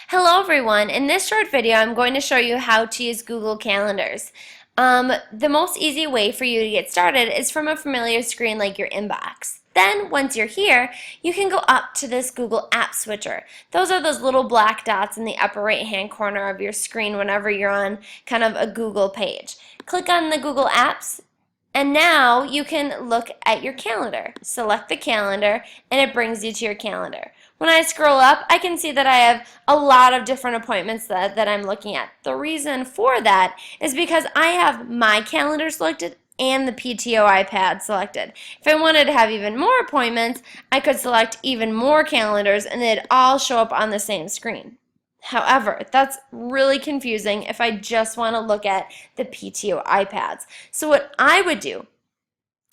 Hello everyone, in this short video I'm going to show you how to use Google Calendars. The most easy way for you to get started is from a familiar screen like your inbox. Then once you're here, you can go up to this Google App Switcher. Those are those little black dots in the upper right hand corner of your screen whenever you're on kind of a Google page. Click on the Google Apps and now you can look at your calendar. Select the calendar and it brings you to your calendar. When I scroll up, I can see that I have a lot of different appointments that I'm looking at. The reason for that is because I have my calendar selected and the PTO iPad selected. If I wanted to have even more appointments, I could select even more calendars and they'd all show up on the same screen. However, that's really confusing if I just want to look at the PTO iPads. So what I would do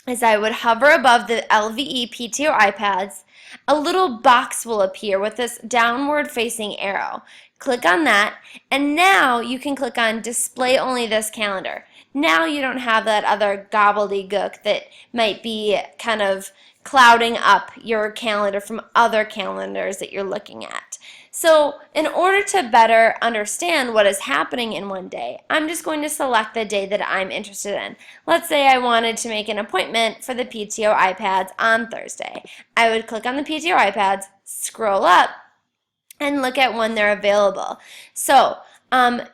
is I would hover above the LVE PTO iPads. A little box will appear with this downward facing arrow. Click on that, and now you can click on Display Only This Calendar. Now you don't have that other gobbledygook that might be kind of clouding up your calendar from other calendars that you're looking at. So in order to better understand what is happening in one day, I'm just going to select the day that I'm interested in. Let's say I wanted to make an appointment for the PTO iPads on Thursday. I would click on the PTO iPads, scroll up, and look at when they're available. So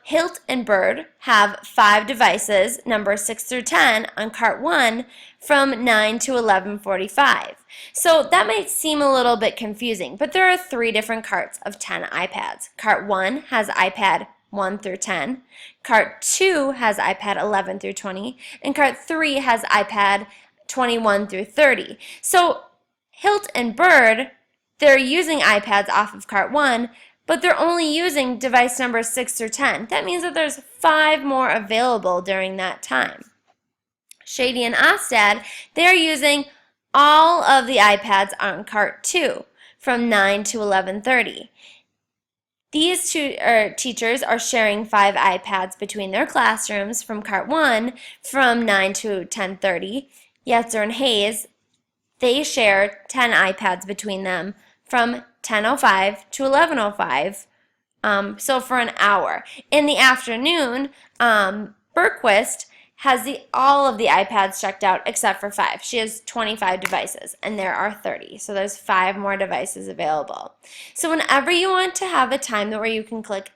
Hilt and Bird have 5 devices, numbers 6 through 10, on cart 1 from 9 to 11:45. So that might seem a little bit confusing, but there are 3 different carts of 10 iPads. Cart 1 has iPad 1 through 10, cart 2 has iPad 11 through 20, and cart 3 has iPad 21 through 30. So Hilt and Bird, they're using iPads off of cart 1, but they're only using device numbers 6 through 10. That means that there's 5 more available during that time. Shady and Ostad, they're using all of the iPads on cart 2 from 9 to 11:30. These two teachers are sharing 5 iPads between their classrooms from cart 1 from 9 to 10:30. Yetzer and Hayes, they share 10 iPads between them from 10:05 to 11:05, so for an hour. In the afternoon, Berquist has all of the iPads checked out except for 5. She has 25 devices, and there are 30, so there's 5 more devices available. So whenever you want to have a time where you can click,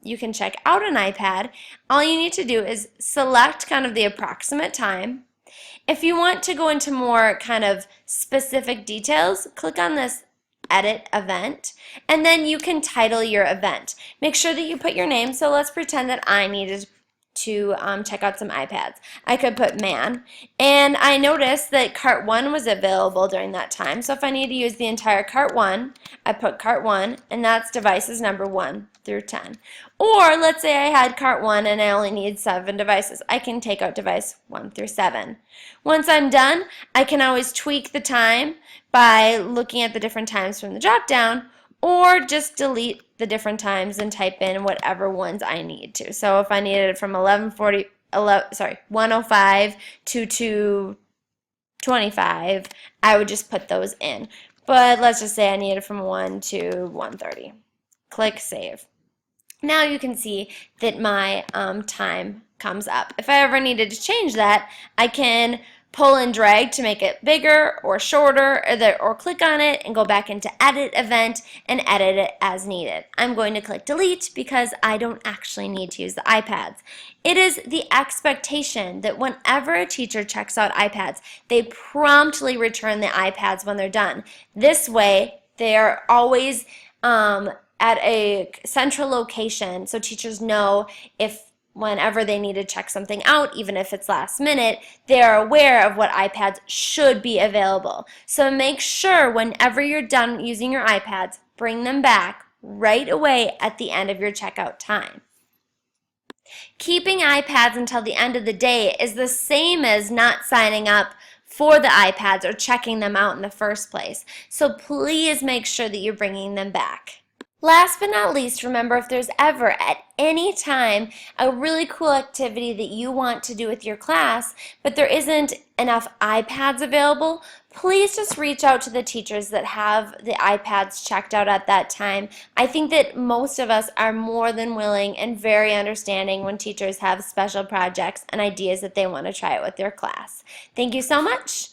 you can check out an iPad, all you need to do is select kind of the approximate time. If you want to go into more kind of specific details, click on this Edit Event, and then you can title your event. Make sure that you put your name, so let's pretend that I needed to check out some iPads. I could put man, and I noticed that cart 1 was available during that time, so if I need to use the entire cart 1, I put cart 1, and that's devices number 1 through 10. Or let's say I had cart 1 and I only need 7 devices. I can take out device 1 through 7. Once I'm done, I can always tweak the time by looking at the different times from the drop down, or just delete the different times and type in whatever ones I need to. So if I needed it from 1:05 to 2:25, I would just put those in. But let's just say I need it from 1 to 1:30. Click Save. Now you can see that my time comes up. If I ever needed to change that, I can pull and drag to make it bigger or shorter, or click on it and go back into Edit Event and edit it as needed. I'm going to click Delete because I don't actually need to use the iPads. It is the expectation that whenever a teacher checks out iPads, they promptly return the iPads when they're done. This way, they are always at a central location, so teachers know if whenever they need to check something out, even if it's last minute, they are aware of what iPads should be available. So make sure whenever you're done using your iPads, bring them back right away at the end of your checkout time. Keeping iPads until the end of the day is the same as not signing up for the iPads or checking them out in the first place. So please make sure that you're bringing them back. Last but not least, remember, if there's ever at any time a really cool activity that you want to do with your class, but there isn't enough iPads available, Please just reach out to the teachers that have the iPads checked out at that time. I think that most of us are more than willing and very understanding when teachers have special projects and ideas that they want to try out with their class. Thank you so much.